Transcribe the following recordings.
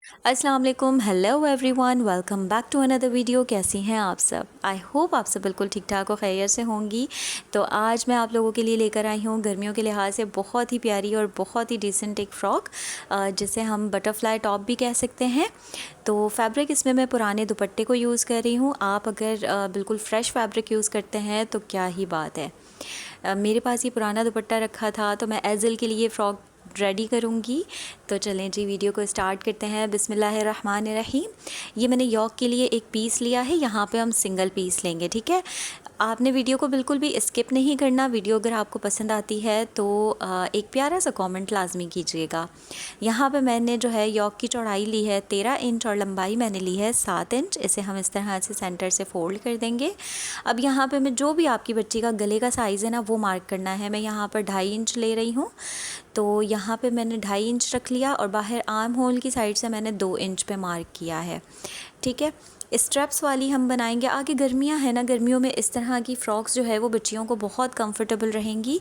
अस्सलाम वालेकुम, hello everyone, welcome back to another video. कैसी हैं आप सब? आई होप आप सब बिल्कुल ठीक ठाक और खैरियत से होंगी। तो आज मैं आप लोगों के लिए लेकर आई हूँ गर्मियों के लिहाज से बहुत ही प्यारी और बहुत ही डिसेंट एक फ़्रॉक, जिसे हम बटरफ्लाई टॉप भी कह सकते हैं। तो फैब्रिक इसमें मैं पुराने दुपट्टे को यूज़ कर रही हूँ। आप अगर बिल्कुल फ़्रेश फैब्रिक यूज़ करते हैं तो क्या ही बात है। मेरे पास ये पुराना दुपट्टा रखा था तो मैं एज़ल के लिए फ़्रॉक रेडी करूँगी। तो चलें जी, वीडियो को स्टार्ट करते हैं। बिस्मिल्लाहिर्रहमानिर्रहीम। ये मैंने यॉक के लिए एक पीस लिया है, यहाँ पे हम सिंगल पीस लेंगे, ठीक है। आपने वीडियो को बिल्कुल भी स्किप नहीं करना। वीडियो अगर आपको पसंद आती है तो एक प्यारा सा कमेंट लाजमी कीजिएगा। यहाँ पे मैंने जो है यॉक की चौड़ाई ली है 13 इंच और लंबाई मैंने ली है 7 इंच। इसे हम इस तरह से सेंटर से फोल्ड कर देंगे। अब यहाँ पे मैं जो भी आपकी बच्ची का गले का साइज़ है ना वो मार्क करना है। मैं यहाँ पर 2.5 इंच ले रही हूँ, तो यहाँ पे मैंने 2.5 इंच रख लिया और बाहर आर्म होल की साइड से मैंने 2 इंच पे मार्क किया है, ठीक है। स्ट्रैप्स वाली हम बनाएंगे। आगे गर्मियाँ हैं ना, गर्मियों में इस तरह की फ़्रॉक्स जो है वो बच्चियों को बहुत कंफर्टेबल रहेंगी।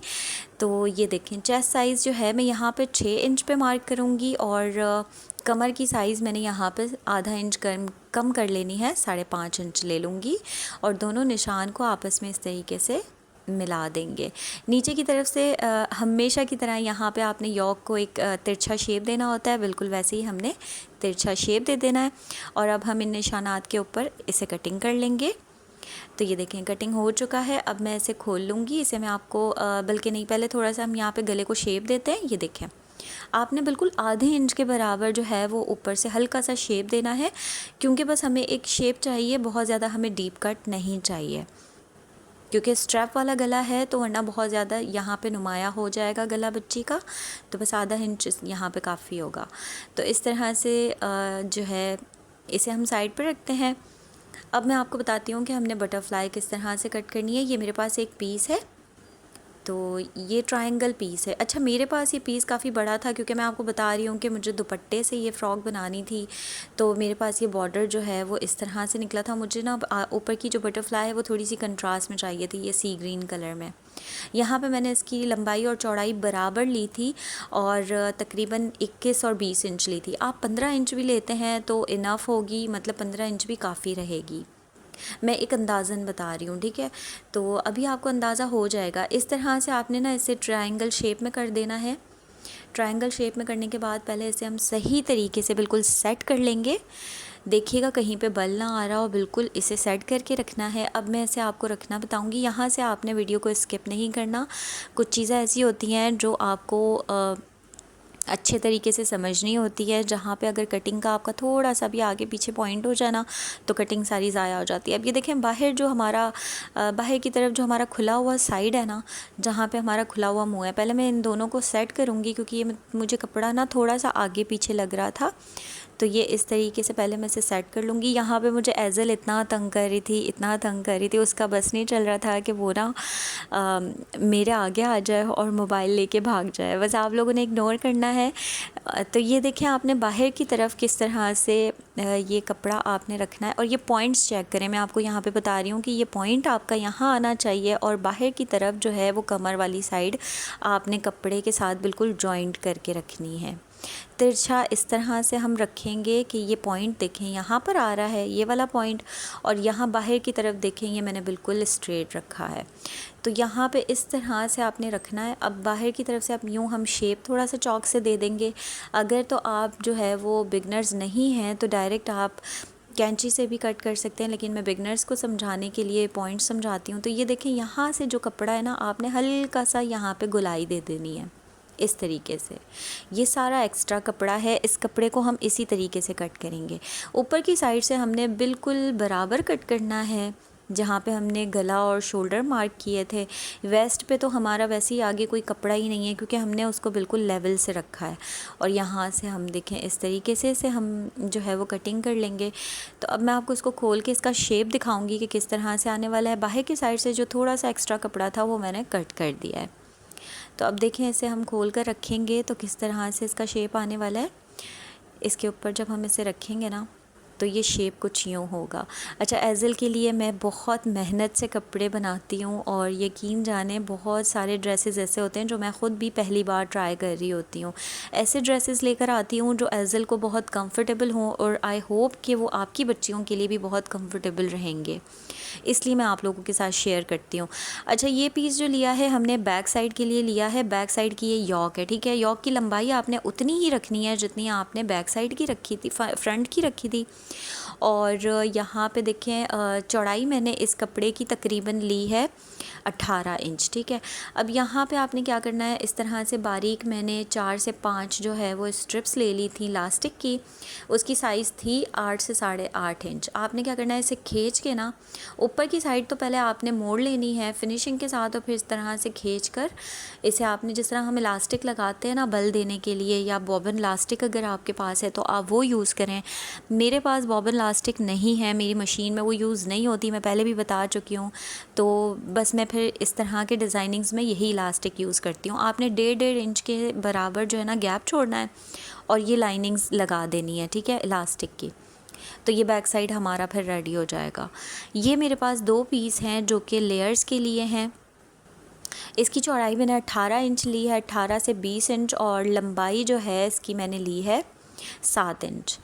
तो ये देखें, चेस्ट साइज़ जो है मैं यहाँ पे 6 इंच पे मार्क करूँगी और कमर की साइज़ मैंने यहाँ पे आधा इंच कम कर लेनी है, 5.5 इंच ले लूँगी और दोनों निशान को आपस में इस तरीके से मिला देंगे। नीचे की तरफ से हमेशा की तरह यहाँ पे आपने यॉक को एक तिरछा शेप देना होता है, बिल्कुल वैसे ही हमने तिरछा शेप दे देना है। और अब हम इन निशानात के ऊपर इसे कटिंग कर लेंगे। तो ये देखें, कटिंग हो चुका है। अब मैं इसे खोल लूँगी। इसे मैं आपको बल्कि नहीं, पहले थोड़ा सा हम यहाँ पे गले को शेप देते हैं। ये देखें, आपने बिल्कुल आधे इंच के बराबर जो है वो ऊपर से हल्का सा शेप देना है, क्योंकि बस हमें एक शेप चाहिए, बहुत ज़्यादा हमें डीप कट नहीं चाहिए, क्योंकि स्ट्रैप वाला गला है तो वरना बहुत ज़्यादा यहाँ पे नुमाया हो जाएगा गला बच्ची का। तो बस आधा इंच यहाँ पे काफ़ी होगा। तो इस तरह से जो है इसे हम साइड पर रखते हैं। अब मैं आपको बताती हूँ कि हमने बटरफ्लाई किस तरह से कट करनी है। ये मेरे पास एक पीस है, तो ये ट्रायंगल पीस है। अच्छा, मेरे पास ये पीस काफ़ी बड़ा था, क्योंकि मैं आपको बता रही हूँ कि मुझे दुपट्टे से ये फ़्रॉक बनानी थी। तो मेरे पास ये बॉर्डर जो है वो इस तरह से निकला था। मुझे ना ऊपर की जो बटरफ्लाई है वो थोड़ी सी कंट्रास्ट में चाहिए थी, ये सी ग्रीन कलर में। यहाँ पे मैंने इसकी लंबाई और चौड़ाई बराबर ली थी और तकरीबन 21 और 20 इंच ली थी। आप 15 इंच भी लेते हैं तो इनफ होगी, मतलब 15 इंच भी काफ़ी रहेगी। मैं एक अंदाज़न बता रही हूँ, ठीक है। तो अभी आपको अंदाज़ा हो जाएगा। इस तरह से आपने ना इसे ट्रायंगल शेप में कर देना है। ट्रायंगल शेप में करने के बाद पहले इसे हम सही तरीके से बिल्कुल सेट कर लेंगे। देखिएगा कहीं पे बल ना आ रहा हो, बिल्कुल इसे सेट करके रखना है। अब मैं इसे आपको रखना बताऊंगी। यहाँ से आपने वीडियो को स्किप नहीं करना। कुछ चीज़ें ऐसी होती हैं जो आपको अच्छे तरीके से समझनी होती है, जहाँ पे अगर कटिंग का आपका थोड़ा सा भी आगे पीछे पॉइंट हो जाना तो कटिंग सारी ज़ाया हो जाती है। अब ये देखें, बाहर जो हमारा बाहर की तरफ जो हमारा खुला हुआ साइड है ना, जहाँ पे हमारा खुला हुआ मुँह है, पहले मैं इन दोनों को सेट करूँगी, क्योंकि ये मुझे कपड़ा ना थोड़ा सा आगे पीछे लग रहा था। तो ये इस तरीके से पहले मैं इसे सेट कर लूँगी। यहाँ पे मुझे एज़ल इतना तंग कर रही थी, इतना तंग कर रही थी, उसका बस नहीं चल रहा था कि वो ना मेरे आगे आ जाए और मोबाइल लेके भाग जाए। बस आप लोगों ने इग्नोर करना है। तो ये देखें, आपने बाहर की तरफ किस तरह से ये कपड़ा आपने रखना है और ये पॉइंट्स चेक करें। मैं आपको यहाँ पे बता रही हूँ कि ये पॉइंट आपका यहाँ आना चाहिए और बाहर की तरफ जो है वो कमर वाली साइड आपने कपड़े के साथ बिल्कुल जॉइंट करके रखनी है। तिरछा इस तरह से हम रखेंगे कि ये पॉइंट देखें यहाँ पर आ रहा है, ये वाला पॉइंट, और यहाँ बाहर की तरफ देखें ये मैंने बिल्कुल स्ट्रेट रखा है। तो यहाँ पे इस तरह से आपने रखना है। अब बाहर की तरफ से आप यूँ हम शेप थोड़ा सा चॉक से दे देंगे। अगर तो आप जो है वो बिगनर्स नहीं हैं तो डायरेक्ट आप कैंची से भी कट कर सकते हैं, लेकिन मैं बिगनर्स को समझाने के लिए पॉइंट समझाती हूँ। तो ये देखें, यहाँ से जो कपड़ा है ना, आपने हल्का सा यहाँ पे गुलाई दे देनी है इस तरीके से। ये सारा एक्स्ट्रा कपड़ा है, इस कपड़े को हम इसी तरीके से कट करेंगे। ऊपर की साइड से हमने बिल्कुल बराबर कट करना है, जहाँ पे हमने गला और शोल्डर मार्क किए थे। वेस्ट पे तो हमारा वैसे ही आगे कोई कपड़ा ही नहीं है, क्योंकि हमने उसको बिल्कुल लेवल से रखा है। और यहाँ से हम देखें इस तरीके से इसे हम जो है वो कटिंग कर लेंगे। तो अब मैं आपको इसको खोल के इसका शेप दिखाऊंगी कि किस तरह से आने वाला है। बाहर की साइड से जो थोड़ा सा एक्स्ट्रा कपड़ा था वो मैंने कट कर दिया है। तो अब देखें, इसे हम खोल कर रखेंगे तो किस तरह से इसका शेप आने वाला है। इसके ऊपर जब हम इसे रखेंगे ना, तो ये शेप कुछ यूँ होगा। अच्छा, एज़ल के लिए मैं बहुत मेहनत से कपड़े बनाती हूँ और यकीन जाने बहुत सारे ड्रेसेस ऐसे होते हैं जो मैं ख़ुद भी पहली बार ट्राई कर रही होती हूँ। ऐसे ड्रेसेस लेकर आती हूँ जो एज़ल को बहुत कंफर्टेबल हों और आई होप कि वो आपकी बच्चियों के लिए भी बहुत कंफर्टेबल रहेंगे, इसलिए मैं आप लोगों के साथ शेयर करती हूँ। अच्छा, ये पीस जो लिया है हमने बैक साइड के लिए लिया है। बैक साइड की ये यॉक है, ठीक है। यॉक की लंबाई आपने उतनी ही रखनी है जितनी आपने बैक साइड की रखी थी, फ्रंट की रखी थी। और यहाँ पे देखें चौड़ाई मैंने इस कपड़े की तकरीबन ली है 18 इंच, ठीक है। अब यहाँ पे आपने क्या करना है, इस तरह से बारीक मैंने 4 से 5 जो है वो स्ट्रिप्स ले ली थी इलास्टिक की। उसकी साइज़ थी 8 से 8.5 इंच। आपने क्या करना है, इसे खींच के ना ऊपर की साइड तो पहले आपने मोड़ लेनी है फिनिशिंग के साथ, और फिर इस तरह से खींच कर इसे आपने, जिस तरह हम इलास्टिक लगाते हैं ना बल देने के लिए, या बॉबन इलास्टिक अगर आपके पास है तो आप वो यूज़ करें। मेरे पास बॉबन इलास्टिक नहीं है, मेरी मशीन में वो यूज़ नहीं होती, मैं पहले भी बता चुकी हूँ। तो बस मैं फिर इस तरह के डिज़ाइनिंग्स में यही इलास्टिक यूज़ करती हूँ। आपने 1.5 इंच के बराबर जो है ना गैप छोड़ना है और ये लाइनिंग्स लगा देनी है, ठीक है, इलास्टिक की। तो ये बैक साइड हमारा फिर रेडी हो जाएगा। ये मेरे पास 2 पीस हैं जो कि लेयर्स के लिए हैं। इसकी चौड़ाई मैंने 18 इंच ली है, 18 से 20 इंच, और लंबाई जो है इसकी मैंने ली है 7 इंच।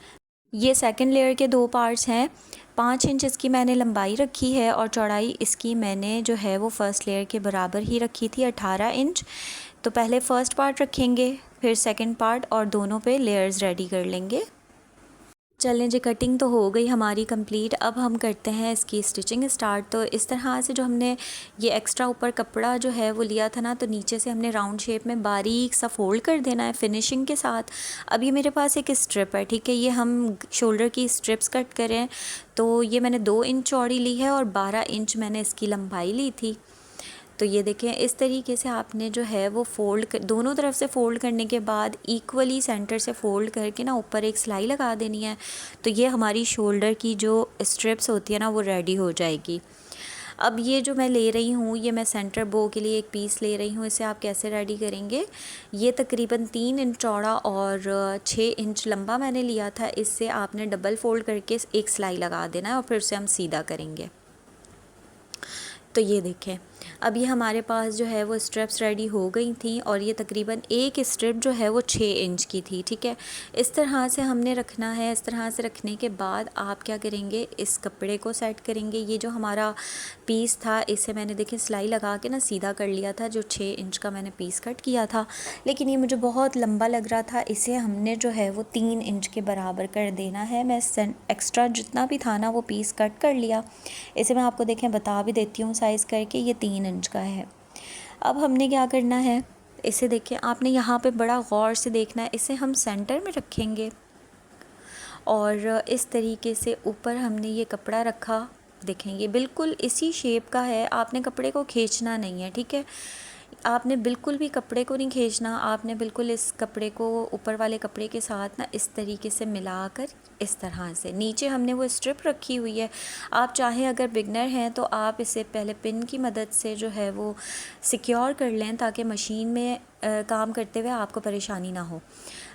ये सेकंड लेयर के 2 पार्ट्स हैं। 5 इंच इसकी मैंने लंबाई रखी है और चौड़ाई इसकी मैंने जो है वो फ़र्स्ट लेयर के बराबर ही रखी थी, 18 इंच। तो पहले फ़र्स्ट पार्ट रखेंगे, फिर सेकंड पार्ट, और दोनों पे लेयर्स रेडी कर लेंगे। चलें जी, कटिंग तो हो गई हमारी कंप्लीट। अब हम करते हैं इसकी स्टिचिंग स्टार्ट। तो इस तरह से जो हमने ये एक्स्ट्रा ऊपर कपड़ा जो है वो लिया था ना, तो नीचे से हमने राउंड शेप में बारीक सा फोल्ड कर देना है फिनिशिंग के साथ। अब ये मेरे पास एक स्ट्रिप है, ठीक है, ये हम शोल्डर की स्ट्रिप्स कट करें। तो ये मैंने 2 इंच चौड़ी ली है और 12 इंच मैंने इसकी लंबाई ली थी। तो ये देखें, इस तरीके से आपने जो है वो दोनों तरफ से फ़ोल्ड करने के बाद इक्वली सेंटर से फ़ोल्ड करके ना ऊपर एक सिलाई लगा देनी है। तो ये हमारी शोल्डर की जो स्ट्रिप्स होती है ना वो रेडी हो जाएगी। अब ये जो मैं ले रही हूँ, ये मैं सेंटर बो के लिए एक पीस ले रही हूँ। इसे आप कैसे रेडी करेंगे, ये तकरीबन 3 इंच चौड़ा और 6 इंच लंबा मैंने लिया था। इससे आपने डबल फ़ोल्ड करके एक सिलाई लगा देना है और फिर उसे हम सीधा करेंगे। तो ये देखें, अब ये हमारे पास जो है वो स्ट्रिप्स रेडी हो गई थी, और ये तकरीबन एक स्ट्रिप जो है वो 6 इंच की थी, ठीक है। इस तरह से हमने रखना है। इस तरह से रखने के बाद आप क्या करेंगे, इस कपड़े को सेट करेंगे। ये जो हमारा पीस था इसे मैंने देखें सिलाई लगा के ना सीधा कर लिया था, जो 6 इंच का मैंने पीस कट किया था। लेकिन ये मुझे बहुत लंबा लग रहा था, इसे हमने जो है वो 3 इंच के बराबर कर देना है। मैं एक्स्ट्रा जितना भी था ना वो पीस कट कर लिया। इसे मैं आपको देखें बता भी देती हूँ साइज़ करके, ये 3 इंच का है। अब हमने क्या करना है, इसे देखें, आपने यहाँ पे बड़ा गौर से देखना है। इसे हम सेंटर में रखेंगे और इस तरीके से ऊपर हमने ये कपड़ा रखा। देखेंगे बिल्कुल इसी शेप का है, आपने कपड़े को खींचना नहीं है, ठीक है। आपने बिल्कुल भी कपड़े को नहीं खींचना, आपने बिल्कुल इस कपड़े को ऊपर वाले कपड़े के साथ ना इस तरीके से मिलाकर, इस तरह से नीचे हमने वो स्ट्रिप रखी हुई है। आप चाहें अगर बिगनर हैं तो आप इसे पहले पिन की मदद से जो है वो सिक्योर कर लें, ताकि मशीन में काम करते हुए आपको परेशानी ना हो।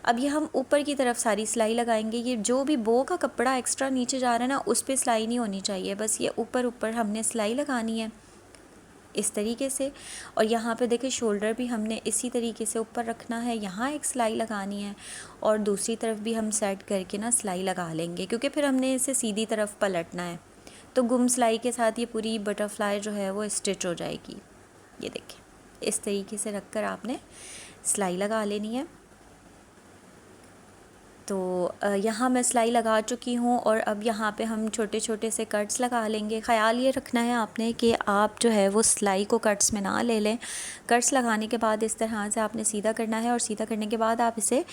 अब ये हम ऊपर की तरफ सारी सिलाई लगाएंगे। ये जो भी बो का कपड़ा एक्स्ट्रा नीचे जा रहा है ना, उस पर सिलाई नहीं होनी चाहिए, बस ये ऊपर ऊपर हमने सिलाई लगानी है इस तरीके से। और यहाँ पे देखिए शोल्डर भी हमने इसी तरीके से ऊपर रखना है, यहाँ एक सिलाई लगानी है और दूसरी तरफ भी हम सेट करके ना सिलाई लगा लेंगे, क्योंकि फिर हमने इसे सीधी तरफ पलटना है। तो गुम सिलाई के साथ ये पूरी बटरफ्लाई जो है वो स्टिच हो जाएगी। ये देखिए, इस तरीके से रख कर आपने सिलाई लगा लेनी है। तो यहाँ मैं सिलाई लगा चुकी हूँ और अब यहाँ पे हम छोटे छोटे से कट्स लगा लेंगे। ख़याल ये रखना है आपने कि आप जो है वो सिलाई को कट्स में ना ले लें। कट्स लगाने के बाद इस तरह से आपने सीधा करना है, और सीधा करने के बाद आप इसे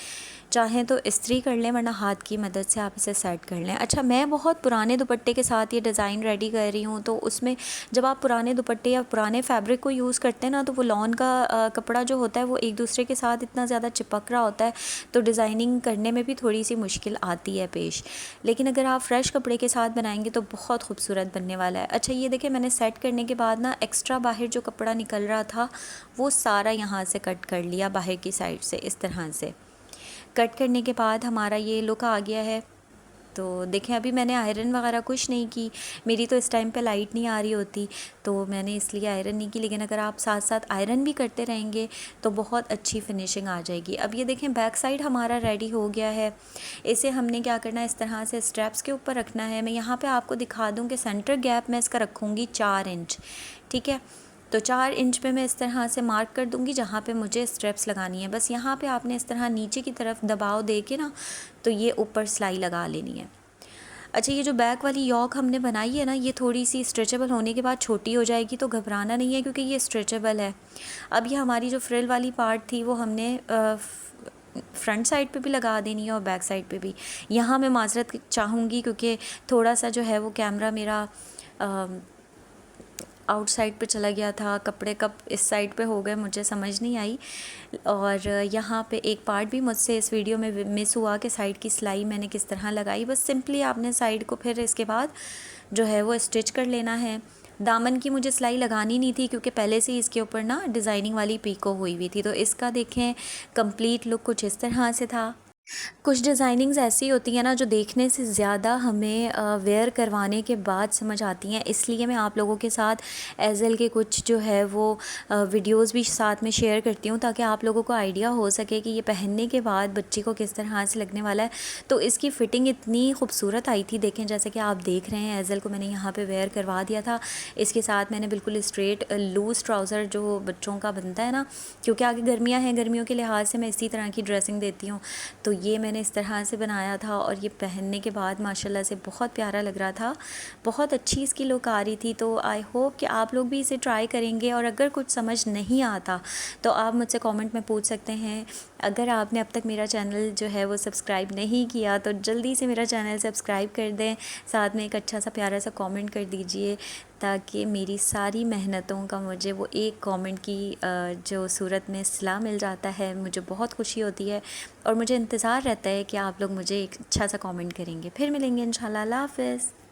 चाहें तो इस्त्री कर लें, वरना हाथ की मदद से आप इसे सेट कर लें। अच्छा, मैं बहुत पुराने दुपट्टे के साथ ये डिज़ाइन रेडी कर रही हूँ, तो उसमें जब आप पुराने दुपट्टे या पुराने फैब्रिक को यूज़ करते हैं ना, तो वो लॉन का कपड़ा जो होता है वो एक दूसरे के साथ इतना ज़्यादा चिपक रहा होता है, तो डिज़ाइनिंग करने में भी थोड़ी सी मुश्किल आती है पेश। लेकिन अगर आप फ्रेश कपड़े के साथ बनाएंगे तो बहुत खूबसूरत बनने वाला है। अच्छा, ये देखिए, मैंने सेट करने के बाद ना एक्स्ट्रा बाहर जो कपड़ा निकल रहा था वो सारा यहाँ से कट कर लिया, बाहर की साइड से। इस तरह से कट करने के बाद हमारा ये लुक आ गया है। तो देखें अभी मैंने आयरन वगैरह कुछ नहीं की, मेरी तो इस टाइम पे लाइट नहीं आ रही होती तो मैंने इसलिए आयरन नहीं की, लेकिन अगर आप साथ साथ आयरन भी करते रहेंगे तो बहुत अच्छी फिनिशिंग आ जाएगी। अब ये देखें बैक साइड हमारा रेडी हो गया है। इसे हमने क्या करना है, इस तरह से स्ट्रैप्स के ऊपर रखना है। मैं यहाँ पे आपको दिखा दूँ कि सेंटर गैप मैं इसका रखूँगी 4 इंच, ठीक है। तो 4 इंच पे मैं इस तरह से मार्क कर दूँगी जहाँ पे मुझे स्ट्रैप्स लगानी है। बस यहाँ पे आपने इस तरह नीचे की तरफ दबाव दे के ना तो ये ऊपर सिलाई लगा लेनी है। अच्छा, ये जो बैक वाली यॉक हमने बनाई है ना, ये थोड़ी सी स्ट्रेचेबल होने के बाद छोटी हो जाएगी, तो घबराना नहीं है क्योंकि ये स्ट्रेचेबल है। अब ये हमारी जो फ्रिल वाली पार्ट थी वो हमने फ्रंट साइड पे भी लगा देनी है और बैक साइड पे भी। यहाँ मैं माजरत चाहूँगी क्योंकि थोड़ा सा जो है वो कैमरा मेरा आउटसाइड पे चला गया था, कपड़े कब इस साइड पे हो गए मुझे समझ नहीं आई। और यहाँ पे एक पार्ट भी मुझसे इस वीडियो में मिस हुआ कि साइड की सिलाई मैंने किस तरह लगाई। बस सिंपली आपने साइड को फिर इसके बाद जो है वो स्टिच कर लेना है। दामन की मुझे सिलाई लगानी नहीं थी क्योंकि पहले से ही इसके ऊपर ना डिज़ाइनिंग वाली पीको हुई हुई थी। तो इसका देखें कंप्लीट लुक कुछ इस तरह से था। कुछ डिज़ाइनिंग्स ऐसी होती हैं ना जो देखने से ज़्यादा हमें वेयर करवाने के बाद समझ आती हैं, इसलिए मैं आप लोगों के साथ एज़ल के कुछ जो है वो वीडियोस भी साथ में शेयर करती हूँ ताकि आप लोगों को आइडिया हो सके कि ये पहनने के बाद बच्चे को किस तरह से लगने वाला है। तो इसकी फ़िटिंग इतनी खूबसूरत आई थी, देखें जैसे कि आप देख रहे हैं एज़ल को मैंने यहाँ पर वेयर करवा दिया था। इसके साथ मैंने बिल्कुल स्ट्रेट लूज़ ट्राउज़र जो बच्चों का बनता है ना, क्योंकि आगे गर्मियाँ हैं, गर्मियों के लिहाज से मैं इसी तरह की ड्रेसिंग देती हूँ। तो ये मैंने इस तरह से बनाया था और ये पहनने के बाद माशाल्लाह से बहुत प्यारा लग रहा था, बहुत अच्छी इसकी लुक आ रही थी। तो आई होप कि आप लोग भी इसे ट्राई करेंगे और अगर कुछ समझ नहीं आता तो आप मुझसे कमेंट में पूछ सकते हैं। अगर आपने अब तक मेरा चैनल जो है वो सब्सक्राइब नहीं किया तो जल्दी से मेरा चैनल सब्सक्राइब कर दें, साथ में एक अच्छा सा प्यारा सा कमेंट कर दीजिए ताकि मेरी सारी मेहनतों का मुझे वो एक कमेंट की जो सूरत में सिला मिल जाता है, मुझे बहुत खुशी होती है और मुझे इंतज़ार रहता है कि आप लोग मुझे एक अच्छा सा कमेंट करेंगे। फिर मिलेंगे इंशाल्लाह। अल्लाह हाफ़िज़।